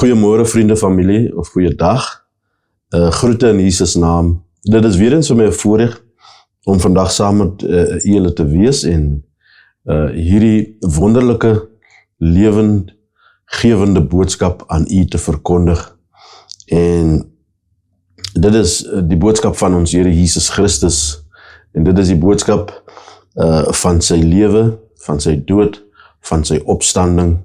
Goeiemôre vriende, familie, of goeiedag. Groete in Jesus naam. Dit is weer eens vir my 'n voorreg om vandag saam met julle te wees en hierdie wonderlike, lewendgewende boodskap aan u te verkondig. En dit is die boodskap van ons Here Jesus Christus. En dit is die boodskap van sy lewe, van sy dood, van sy opstanding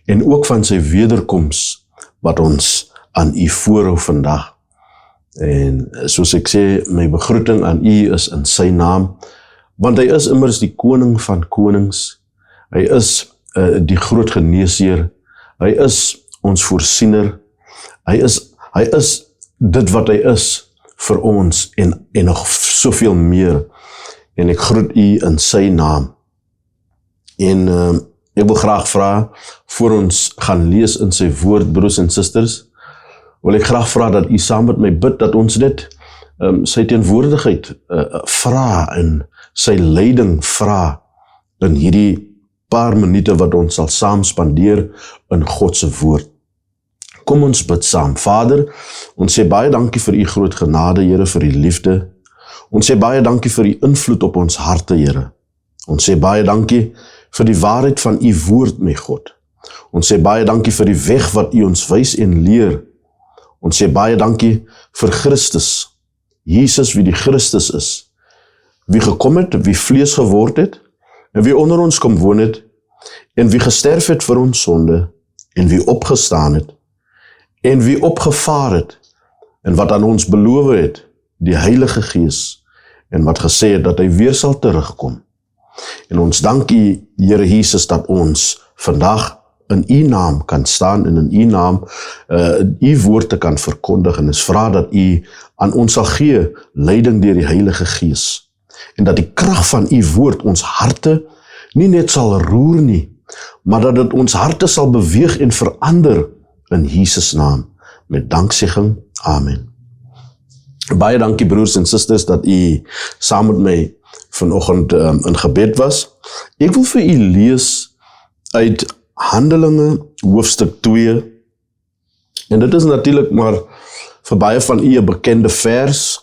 en ook van sy wederkoms wat ons aan u voorhou vandag. En soos ek sê, my begroeting aan u is in sy naam, want hy is immers die koning van konings. Hy is die groot geneesheer. Hy is ons voorsiener. Hy is dit wat hy is vir ons en nog soveel meer. En ek groet u in sy naam. En ek wil graag vra, voor ons gaan lees in sy woord, broers en susters, wil ek graag vra dat u saam met my bid, dat ons dit sy teenwoordigheid vra en sy leiding vra in hierdie paar minute wat ons sal saam spandeer in God se woord. Kom ons bid saam. Vader, ons sê baie dankie vir u groot genade, Here, vir u liefde. Ons sê baie dankie vir u invloed op ons harte, Here. Ons sê baie dankie vir die waarheid van u woord, my God. Ons sê baie dankie vir die weg wat u ons wys en leer. Ons sê baie dankie vir Christus, Jesus wie die Christus is, wie gekom het, wie vlees geword het, en wie onder ons kom woon het, en wie gesterf het vir ons sonde, en wie opgestaan het, en wie opgevaar het, en wat aan ons beloof het, die Heilige Gees, en wat gesê het dat hy weer sal terugkom. En ons dank u, Here Jesus, dat ons vandag in u naam kan staan en in u naam u woord te kan verkondig, en ons vra dat u aan ons sal gee leiding deur die Heilige Gees, en dat die krag van u woord ons harte nie net sal roer nie, maar dat dit ons harte sal beweeg en verander in Jesus naam, met danksegging. Amen. Baie dankie broers en susters dat u saam met my vanoggend in gebed was. Ek wil vir u lees uit Handelinge hoofstuk 2, en dit is natuurlik maar vir baie van u 'n bekende vers,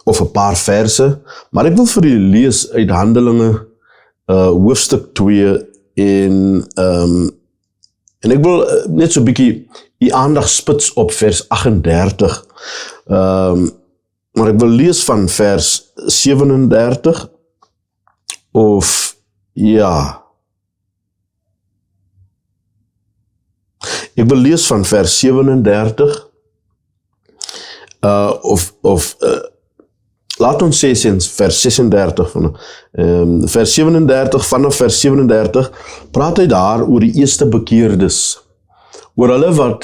of 'n paar verse, maar ek wil vir u lees uit Handelinge hoofstuk 2, en ek wil net so 'n bietjie u aandag spits op vers 38, maar ek wil lees van vers 37, of ja, ek wil lees van vers 37, laat ons sê sinds vers 36, vers 37, vanaf vers 37, praat hy daar oor die eerste bekeerdes, oor hulle wat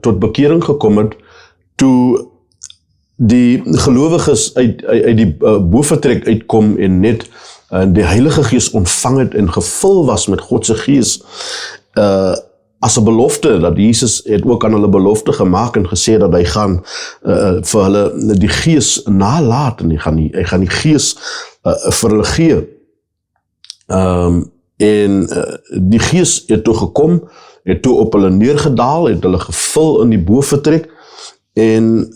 tot bekering gekom het, toe die gelowiges uit die boventrek uitkom en net die Heilige Gees ontvang het en gevul was met God se Gees, as 'n belofte, dat Jesus het ook aan hulle belofte gemaak en gesê dat hy gaan vir hulle die Gees nalaat, en hy gaan die Gees vir hulle gee. En die Gees het toe gekom, het toe op hulle neergedaal, het hulle gevul in die boventrek, en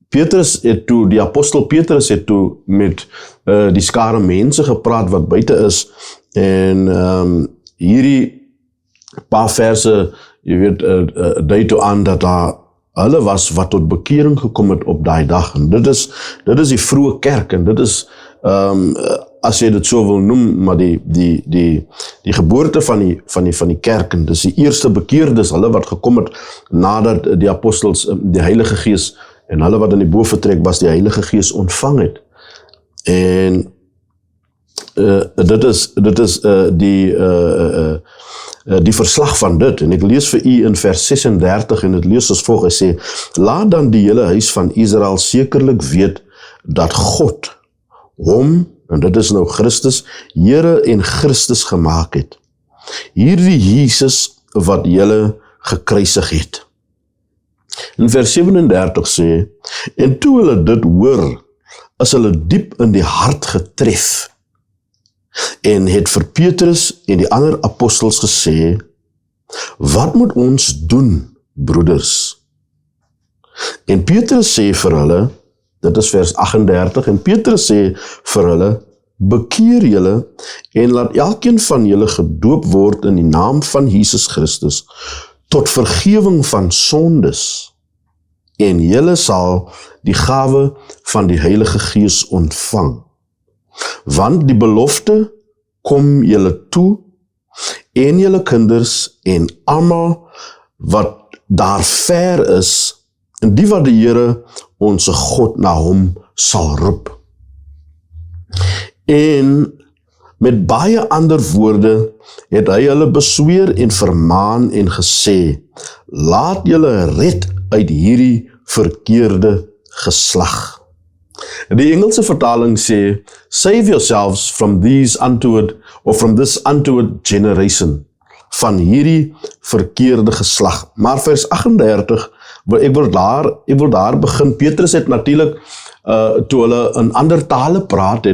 die apostel Petrus het toe met die skare mense gepraat wat buite is, en hierdie paar verse, jy weet, dui toe aan dat daar hulle was wat tot bekering gekom het op daai dag, en dit is die vroeë kerk, en dit is, as jy dit so wil noem, maar die geboorte van die kerk, en dis die eerste bekeerdes, hulle wat gekom het nadat die apostels die Heilige Gees, en hulle wat in die boventrek was, die Heilige Gees ontvang het. En dit is die verslag van dit, en ek lees vir u in vers 36, en dit lees as volg, hy sê, laat dan die hele huis van Israel sekerlik weet, dat God hom, en dit is nou Christus, Here en Christus gemaak het. Hierdie Jesus wat julle gekruisig het. In vers 37 sê, en toe hulle dit hoor, is hulle diep in die hart getref, en het vir Petrus en die ander apostels gesê, wat moet ons doen broeders. En Petrus sê vir hulle, dit is vers 38, en Petrus sê vir hulle, bekeer julle en laat elkeen van julle gedoop word in die naam van Jesus Christus tot vergewing van sondes, en julle sal die gawe van die Heilige Gees ontvang. Want die belofte kom julle toe, en julle kinders, en almal wat daar ver is, en die wat die Here, onse God, na hom sal roep. En met baie ander woorde het hy hulle besweer en vermaan en gesê, laat julle red uit hierdie verkeerde geslag. Die Engelse vertaling sê, save yourselves from this untoward generation, van hierdie verkeerde geslag. Maar vers 38, ek wil daar begin. Petrus het natuurlik, toe hulle in ander tale praat,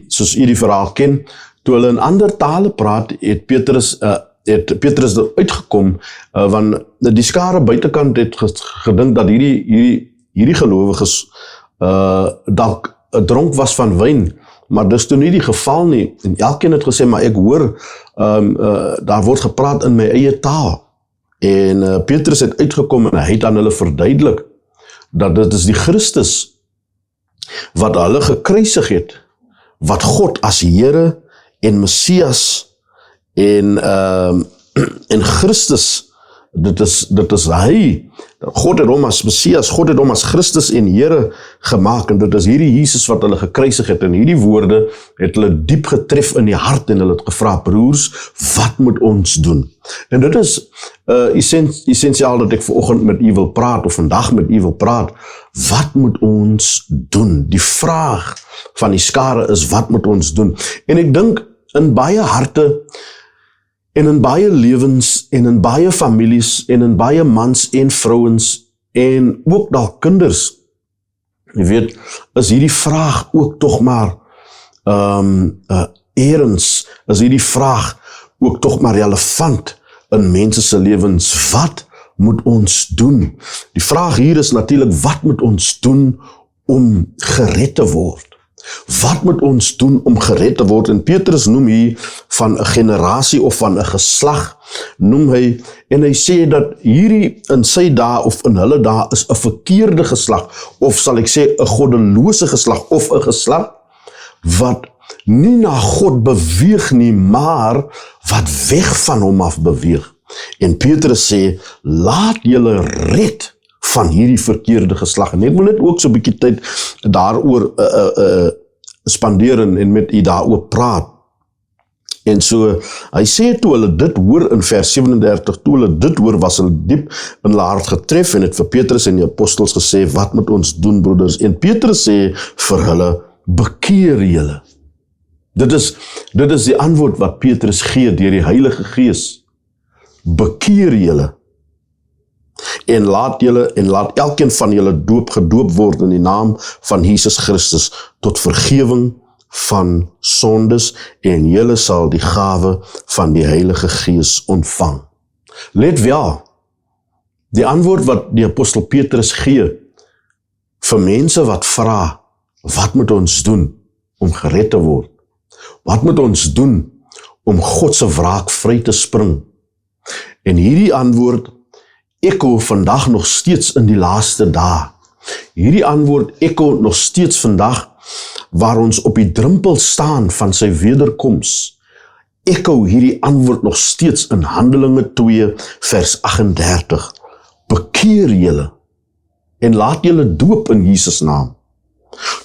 soos u die verhaal ken, toe hulle in ander tale praat, het Petrus eruit gekom, want die skare buitekant het gedink dat hierdie gelowiges dalk dronk was van wyn, maar dis toe nie die geval nie, en elkeen het gesê, maar ek hoor, daar word gepraat in my eie taal, en Petrus het uitgekom en hy het aan hulle verduidelik, dat dit is die Christus, wat hulle gekruisig het, wat God as Here en Messias, en Christus, dit is hy, God het hom as Messias, God het hom as Christus en Here gemaak, en dit is hierdie Jesus wat hulle gekruisig het, en hierdie woorde het hulle diep getref in die hart, en hulle het gevra, broers, wat moet ons doen? En dit is essensiaal dat ek vanoggend met u wil praat, of vandag met u wil praat, wat moet ons doen? Die vraag van die skare is, wat moet ons doen? En ek dink, in baie harte, en in baie lewens, en in baie families, en in baie mans en vrouens, en ook dalk kinders, jy weet, is hierdie vraag ook tog maar erns, is hierdie vraag ook tog maar relevant in mense se lewens. Wat moet ons doen? Die vraag hier is natuurlik, wat moet ons doen om gered te word? Wat moet ons doen om gered te word? En Petrus noem hier van 'n generasie of van 'n geslag, noem hy, en hy sê dat hierdie in sy dae of in hulle dae is 'n verkeerde geslag, of sal ek sê 'n goddelose geslag, of 'n geslag wat nie na God beweeg nie, maar wat weg van hom af beweeg. En Petrus sê, laat julle red van hierdie verkeerde geslag. En ek wil net ook so 'n bietjie tyd daaroor spandeer en met u daaroor praat. En so, hy sê toe hulle dit hoor in vers 37, toe hulle dit hoor, was hulle diep in hulle hart getref en het vir Petrus en die apostels gesê, wat moet ons doen, broeders? En Petrus sê vir hulle, bekeer julle. Dit is die antwoord wat Petrus gee deur die Heilige Gees. Bekeer julle. En laat elkeen van julle gedoop word in die naam van Jesus Christus tot vergewing van sondes, en julle sal die gawe van die Heilige Gees ontvang. Let wel, die antwoord wat die apostel Petrus gee vir mense wat vra, wat moet ons doen om gered te word? Wat moet ons doen om God se wraak vry te spring? En hierdie antwoord ekko vandag nog steeds in die laaste dae. Hierdie antwoord ekko nog steeds vandag, waar ons op die drempel staan van sy wederkoms. Ekko hierdie antwoord nog steeds in Handelinge 2 vers 38. Bekeer julle en laat julle doop in Jesus naam,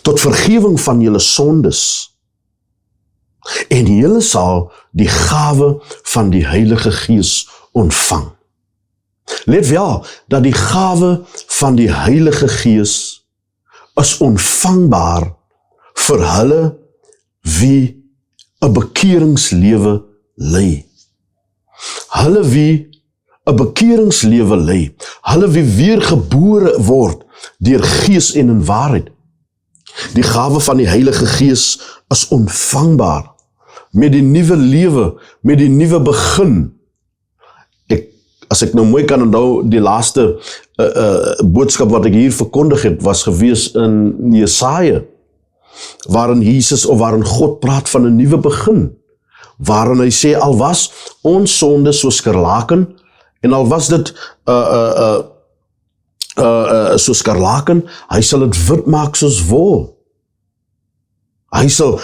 tot vergewing van julle sondes, en julle sal die gawe van die Heilige Gees ontvang. Let wel, dat die gawe van die Heilige Gees is ontvangbaar vir hulle wie 'n bekeringslewe lei. Hulle wie 'n bekeringslewe lei. Hulle wie weergebore word deur Gees en in waarheid. Die gawe van die Heilige Gees is ontvangbaar met die nuwe lewe, met die nuwe begin. as ek nou mooi kan onthou, die laaste boodskap wat ek hier verkondig het, was gewees in Jesaja, waarin Jesus of waarin God praat van 'n nuwe begin, waarin hy sê, al was ons sonde soos skarlaken, en al was dit soos skarlaken, hy sal dit wit maak soos wol. Hy sal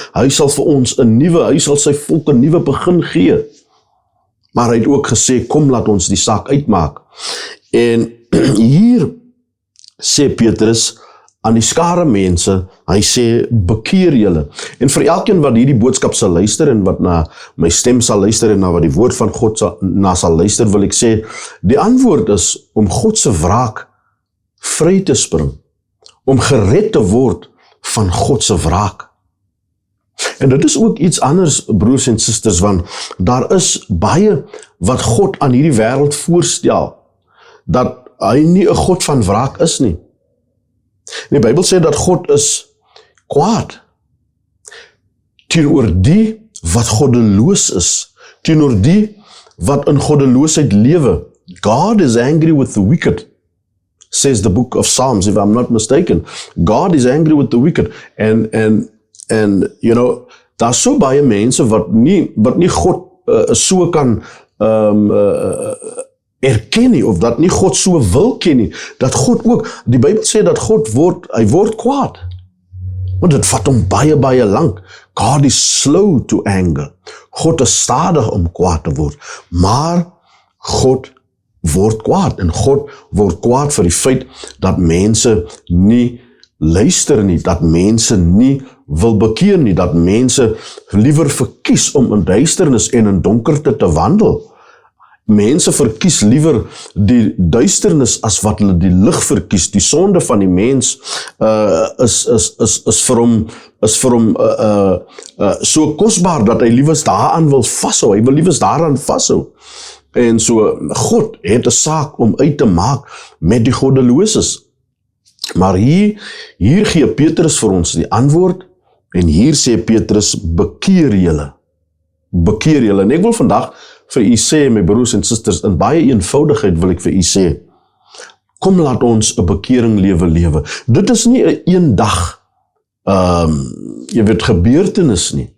vir ons hy sal sy volk 'n nuwe begin gee. Maar hy het ook gesê, kom laat ons die saak uitmaak. En hier sê Petrus aan die skare mense, hy sê, bekeer julle. En vir elkeen wat hierdie boodskap sal luister, en wat na my stem sal luister, en na wat die woord van God sal luister, wil ek sê, die antwoord is om God se wraak vry te spring, om gered te word van God se wraak. En dit is ook iets anders, broers en susters, want daar is baie wat God aan hierdie wêreld voorstel, dat hy nie 'n God van wraak is nie. Die Bybel sê dat God is kwaad teenoor die wat goddeloos is, teenoor die wat in goddeloosheid lewe. God is angry with the wicked, says the book of Psalms, if I'm not mistaken. God is angry with the wicked. En you know, daar so baie mense wat nie God so kan erken nie, of dat nie God so wil ken nie, dat God ook, die Bybel sê dat hy word kwaad. Want dit vat hom baie lank. God is slow to anger. God is stadig om kwaad te word. Maar God word kwaad, en God word kwaad vir die feit dat mense nie luister nie, dat mense nie wil bekeer nie, dat mense liewer verkies om in duisternis en in donkerte te wandel. Mense verkies liewer die duisternis as wat hulle die lig verkies. Die sonde van die mens is vir hom so kosbaar dat hy liewers daaraan wil vashou. Hy wil liewers daaraan vashou. En so God het 'n saak om uit te maak met die goddeloses. Maar hier gee Petrus vir ons die antwoord, en hier sê Petrus, bekeer julle. Bekeer julle. En ek wil vandag vir u sê, my broers en susters, in baie eenvoudigheid wil ek vir u sê, kom laat ons 'n bekering lewe. Dit is nie 'n eendag gebeurtenis nie.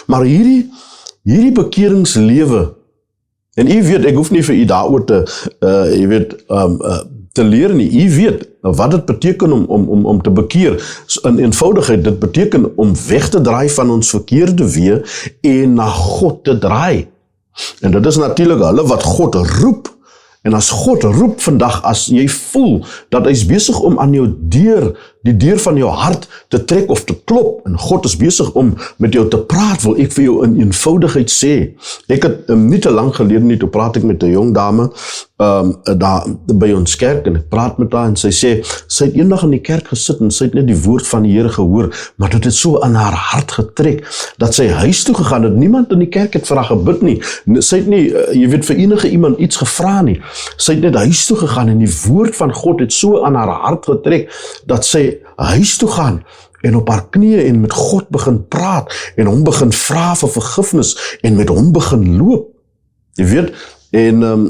Maar hierdie bekeringslewe, en u weet, ek hoef nie vir u daaroor te leer nie. U weet wat dit beteken om te bekeer. In eenvoudigheid, dit beteken om weg te draai van ons verkeerde weë en na God te draai. En dit is natuurlik hulle wat God roep. En as God roep vandag, as jy voel dat hy is besig om aan jou die deur van jou hart te trek of te klop, en God is besig om met jou te praat, wil ek vir jou in eenvoudigheid sê. Ek het nie te lang gelede nie, toe praat ek met 'n jong dame daar by ons kerk, en ek praat met haar, en sy sê, sy het eendag in die kerk gesit, en sy het net die woord van die Here gehoor, maar dit het so aan haar hart getrek, dat sy huis toe gegaan het. Niemand in die kerk het vir haar gebid nie. Sy het nie, vir enige iemand iets gevra nie. Sy het net huis toe gegaan, en die woord van God het so aan haar hart getrek, dat sy huis toe gaan, en op haar knieë en met God begin praat, en hom begin vra vir vergifnis, en met hom begin loop. Jy weet, en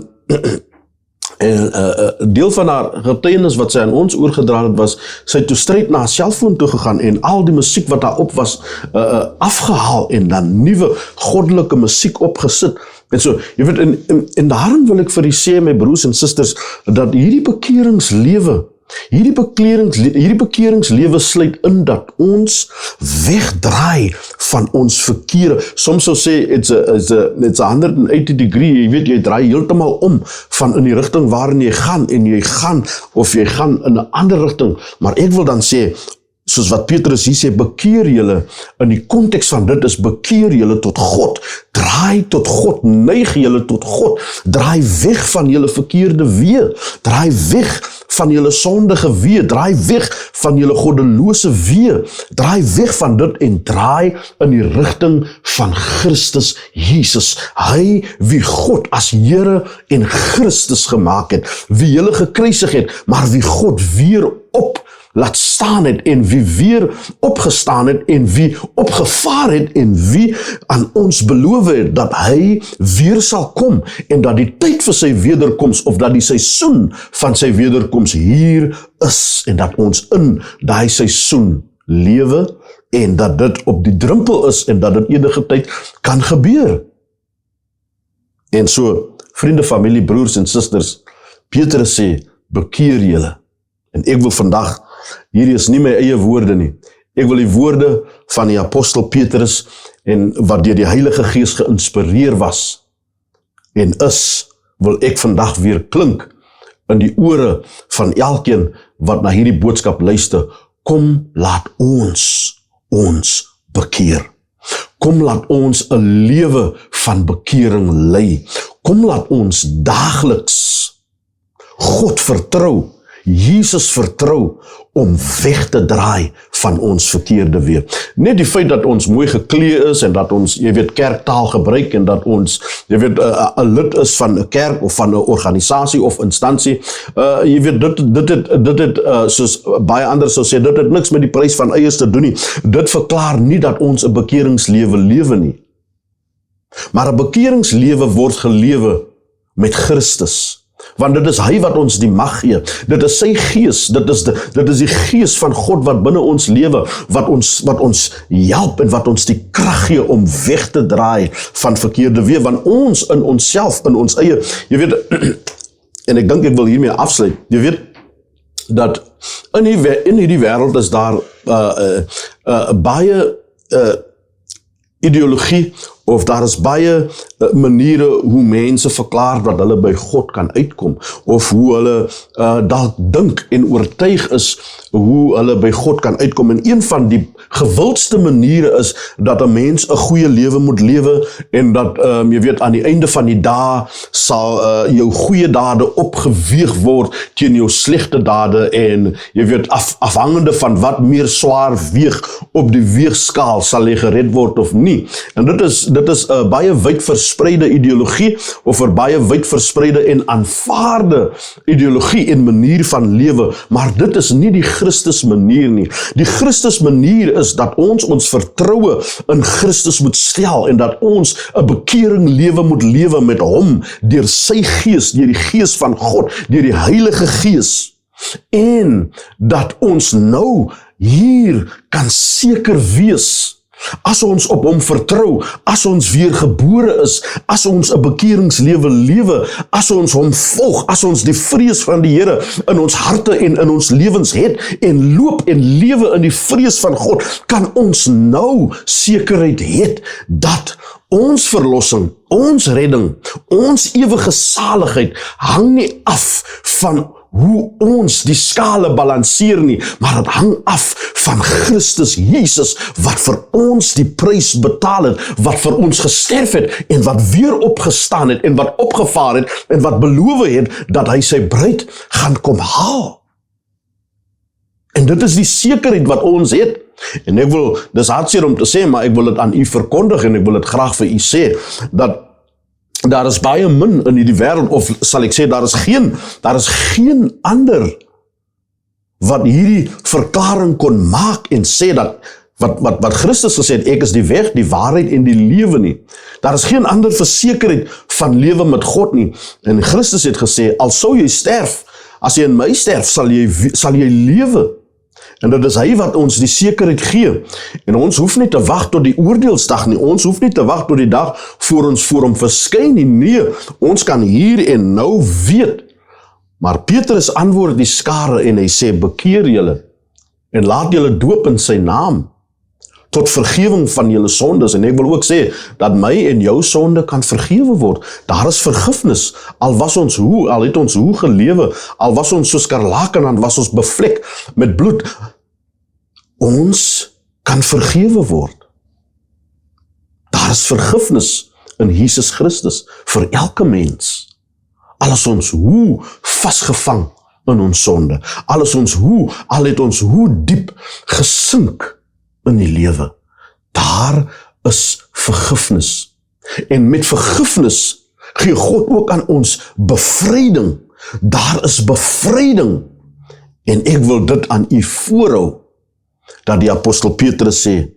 deel van haar getuienis wat sy aan ons oorgedra het, was, sy het toe stryd na haar selfoon toe gegaan, en al die musiek wat daar op was, afgehaal, en dan nuwe goddelike musiek opgesit. En so, jy weet, en daarom wil ek vir u sê, my broers en susters, dat hierdie bekeringslewe sluit in dat ons wegdraai van ons verkeerde. Soms sou sê, it's a 180 degree, jy weet, jy draai heeltemal om van in die rigting waarin jy gaan, en jy gaan in 'n ander rigting. Maar ek wil dan sê, soos wat Petrus hier sê, bekeer julle, in die konteks van dit is, bekeer julle tot God, draai tot God, neig julle tot God, draai weg van julle verkeerde weë, draai weg van julle sondige weë, draai weg van julle goddelose weë, draai weg van dit en draai in die rigting van Christus Jesus. Hy wie God as Here en Christus gemaak het, wie julle gekruisig het, maar wie God weer laat staan het en wie weer opgestaan het en wie opgevaar het en wie aan ons beloof het dat hy weer sal kom en dat die tyd vir sy wederkoms of dat die seisoen van sy wederkoms hier is en dat ons in daai seisoen lewe en dat dit op die drempel is en dat dit enige tyd kan gebeur. En so, vriende, familie, broers en susters, Petrus sê, bekeer julle. En ek wil vandag, hierdie is nie my eie woorde nie, ek wil die woorde van die apostel Petrus en wat deur die Heilige Gees geïnspireer was en is, wil ek vandag weer klink in die ore van elkeen wat na hierdie boodskap luister. Kom, laat ons bekeer. Kom, laat ons 'n lewe van bekering lei. Kom, laat ons daagliks God vertrou, Jesus vertrou om weg te draai van ons verkeerde weë. Net die feit dat ons mooi geklee is en dat ons, kerktaal gebruik en dat ons, 'n lid is van 'n kerk of van 'n organisasie of instansie, dit het soos baie ander sou sê, dit het niks met die prys van eiers te doen nie. Dit verklaar nie dat ons 'n bekeringslewe lewe nie. Maar 'n bekeringslewe word gelewe met Christus. Want dit is hy wat ons die mag gee. Dit is sy gees, dit is die gees van God wat binne ons lewe, wat ons help en wat ons die krag gee om weg te draai van verkeerde weë, want ons in onsself, in ons eie, en ek dink ek wil hiermee afsluit, dat in hierdie wêreld is daar baie ideologie, of daar is baie maniere hoe mense verklaar dat hulle by God kan uitkom, of hoe hulle dalk dink en oortuig is hoe hulle by God kan uitkom. En een van die gewildste maniere is dat 'n mens 'n goeie lewe moet lewe en dat, aan die einde van die dag sal jou goeie dade opgeweeg word teen jou slegte dade en afhangende van wat meer swaar weeg op die weegskaal sal jy gered word of nie. En dit is 'n baie wyd verspreide ideologie of 'n baie wyd verspreide en aanvaarde ideologie en manier van lewe, maar dit is nie die Christus manier nie. Die Christus manier is dat ons vertroue in Christus moet stel en dat ons 'n bekering lewe moet lewe met hom deur sy gees, deur die gees van God, deur die Heilige Gees, en dat ons nou hier kan seker wees, as ons op hom vertrou, as ons weer gebore is, as ons 'n bekeringslewe lewe, as ons hom volg, as ons die vrees van die Here in ons harte en in ons lewens het, en loop en lewe in die vrees van God, kan ons nou sekerheid het, dat ons verlossing, ons redding, ons ewige saligheid, hang nie af van hoe ons die skale balanseer nie, maar het hang af van Christus Jesus, wat vir ons die prys betaal het, wat vir ons gesterf het, en wat weer opgestaan het, en wat opgevaar het, en wat beloof het, dat hy sy bruid gaan kom haal. En dit is die sekerheid wat ons het, en ek wil, dis hartseer om te sê, maar ek wil dit aan u verkondig, en ek wil dit graag vir u sê, dat daar is baie min in hierdie wêreld, of sal ek sê, daar is geen ander wat hierdie verklaring kon maak en sê dat, wat Christus gesê het, ek is die weg, die waarheid en die lewe nie. Daar is geen ander versekerheid van lewe met God nie. En Christus het gesê, al sou jy sterf, as jy in my sterf, sal jy lewe. En dit is hy wat ons die sekerheid gee. En ons hoef nie te wag tot die oordeelsdag nie. Ons hoef nie te wag tot die dag voor ons voor hom verskyn nie. Nee, ons kan hier en nou weet. Maar Petrus antwoord die skare en hy sê, bekeer julle en laat julle doop in sy naam tot vergewing van julle sondes. En ek wil ook sê dat my en jou sonde kan vergewe word. Daar is vergifnis. Al het ons hoe gelewe, al was ons so skarlaken, en was ons bevlek met bloed. Ons kan vergewe word. Daar is vergifnis in Jesus Christus vir elke mens. Al is ons hoe vasgevang in ons sonde. Al het ons hoe diep gesink in die lewe. Daar is vergifnis. En met vergifnis gee God ook aan ons bevryding. Daar is bevryding. En ek wil dit aan u voorhou, dat die apostel Petrus sê,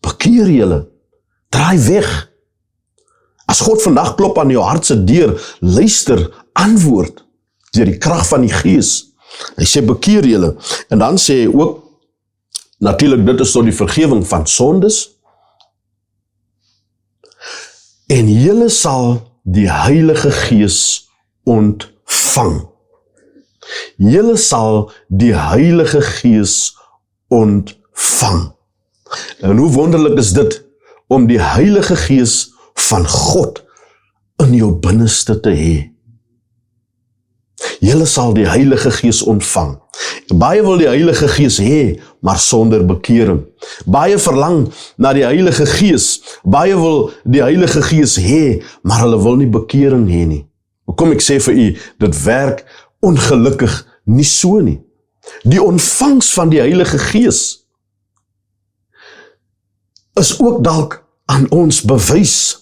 bekeer julle, draai weg. As God vandag klop aan jou hart se deur, luister, antwoord, deur die krag van die Gees. Hy sê, bekeer julle. En dan sê hy ook, natuurlik dit is tot die vergewing van sondes, en julle sal die Heilige Gees ontvang. Julle sal die Heilige Gees ontvang. En hoe wonderlik is dit, om die Heilige Gees van God in jou binneste te hê. Julle sal die Heilige Gees ontvang. Baie wil die Heilige Gees hê, maar sonder bekering. Baie verlang na die Heilige Gees. Baie wil die Heilige Gees hê, maar hulle wil nie bekering hê nie. Kom ek sê vir u, dit werk ongelukkig nie so nie. Die ontvangs van die Heilige Gees is ook dalk aan ons bewys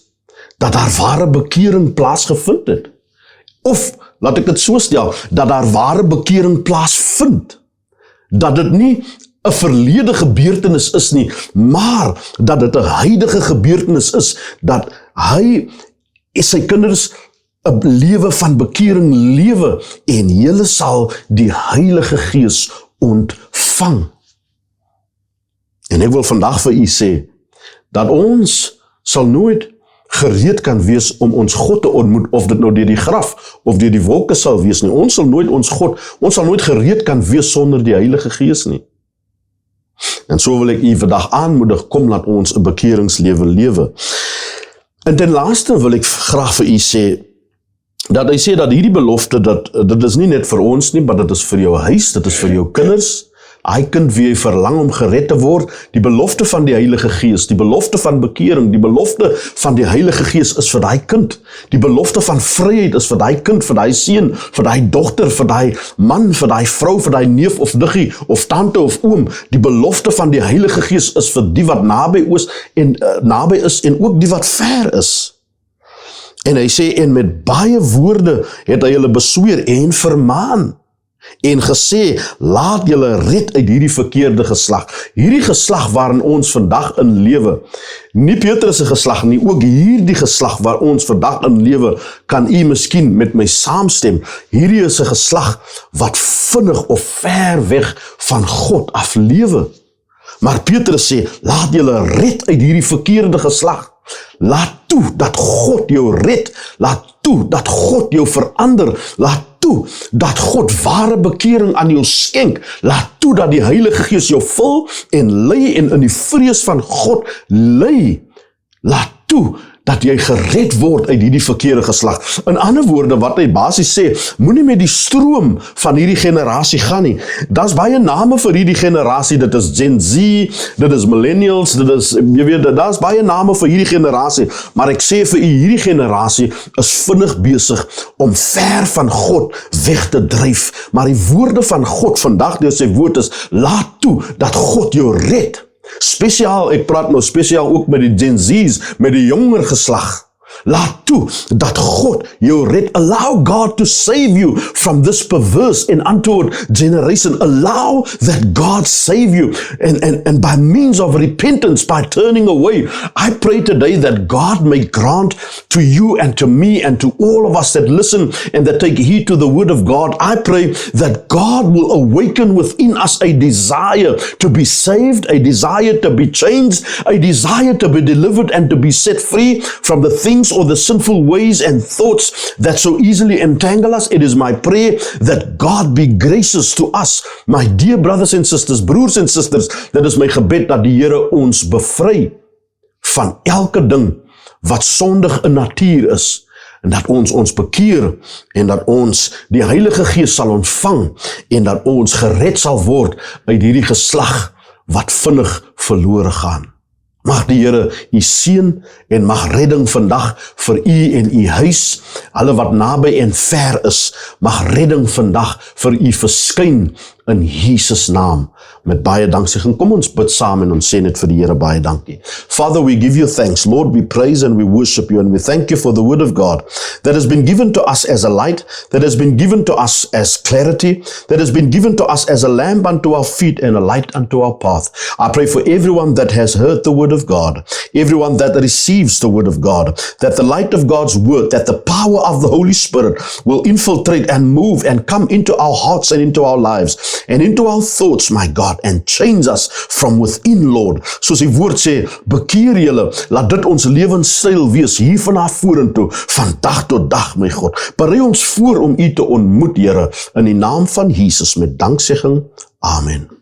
dat daar ware bekering plaasgevind het. Of, laat ek dit so stel, dat daar ware bekering plaasvind. Dat dit nie 'n verlede gebeurtenis is nie, maar dat dit 'n huidige gebeurtenis is, dat hy sy kinders 'n lewe van bekering lewe, en julle sal die Heilige Gees ontvang. En ek wil vandag vir u sê, dat ons sal nooit gereed kan wees om ons God te ontmoet, of dit nou deur die graf, of deur die wolke sal wees nie. Ons sal nooit gereed kan wees sonder die Heilige Gees nie. En so wil ek u vandag aanmoedig, kom laat ons 'n bekeringslewe lewe. En ten laaste wil ek graag vir u sê, dat hy sê dat hierdie belofte, dat dit is nie net vir ons nie, maar dit is vir jou huis, dit is vir jou kinders, hy kind wie jy verlang om gered te word, die belofte van die Heilige Gees, die belofte van bekering, die belofte van die Heilige Gees is vir daai kind, die belofte van vryheid is vir daai kind, vir daai seun, vir daai dogter, vir daai man, vir daai vrou, vir daai neef of niggie, of tante of oom, die belofte van die Heilige Gees is vir die wat naby is, en ook die wat ver is. En hy sê, en met baie woorde het hy hulle besweer en vermaan, en gesê, laat julle red uit hierdie verkeerde geslag. Hierdie geslag waarin ons vandag in lewe, nie Petrus se geslag nie, ook hierdie geslag waar ons vandag in lewe, kan u miskien met my saamstem, hierdie is 'n geslag wat vinnig of ver weg van God af lewe. Maar Petrus sê, laat julle red uit hierdie verkeerde geslag. Laat toe dat God jou red, laat toe dat God jou verander, laat toe dat God ware bekering aan jou skenk, laat toe dat die Heilige Gees jou vul en lei en in die vrees van God lei, laat toe dat jy gered word uit hierdie verkeerde geslag. In ander woorde, wat hy basies sê, moenie met die stroom van hierdie generasie gaan nie. Daar's baie name vir hierdie generasie, dit is Gen Z, dit is millennials, dit is, jy weet, daar's baie name vir hierdie generasie, maar ek sê vir u, hierdie generasie is vinnig besig om ver van God weg te dryf, maar die woorde van God vandag deur sy woord is, laat toe dat God jou red. Spesiaal, ek praat nou spesiaal ook met die Gen Z's, met die jonger geslag. Laat toe dat God jou red. Allow God to save you from this perverse and untoward generation. Allow that God save you. And by means of repentance, by turning away, I pray today that God may grant to you and to me and to all of us that listen and that take heed to the word of God. I pray that God will awaken within us a desire to be saved, a desire to be changed, a desire to be delivered and to be set free from the things or the sinful ways and thoughts that so easily entangle us. It is my prayer that God be gracious to us. My dear brothers and sisters, broers en sisters, dit is my gebed dat die Here ons bevry van elke ding wat sondig in natuur is, en dat ons bekeer, en dat ons die Heilige Gees sal ontvang, en dat ons gered sal word uit hierdie geslag wat vinnig verlore gaan. Mag die Here u seën en mag redding vandag vir u en u huis, alle wat naby en ver is, mag redding vandag vir u verskyn in Jesus naam, met baie danksegging. Kom ons bid saam en ons sê net vir die Here baie dankie. Father, we give you thanks. Lord, we praise and we worship you and we thank you for the word of God that has been given to us as a light, that has been given to us as clarity, that has been given to us as a lamp unto our feet and a light unto our path. I pray for everyone that has heard the word of God, everyone that receives the word of God, that the light of God's word, that the power of the Holy Spirit will infiltrate and move and come into our hearts and into our lives and into our thoughts, my God, and change us from within, Lord. Soos die woord sê, bekeer julle, laat dit ons lewenstyl wees hier van af vorentoe, van dag tot dag, my God. Berei ons voor om U te ontmoet, Here, in die naam van Jesus met danksegging. Amen.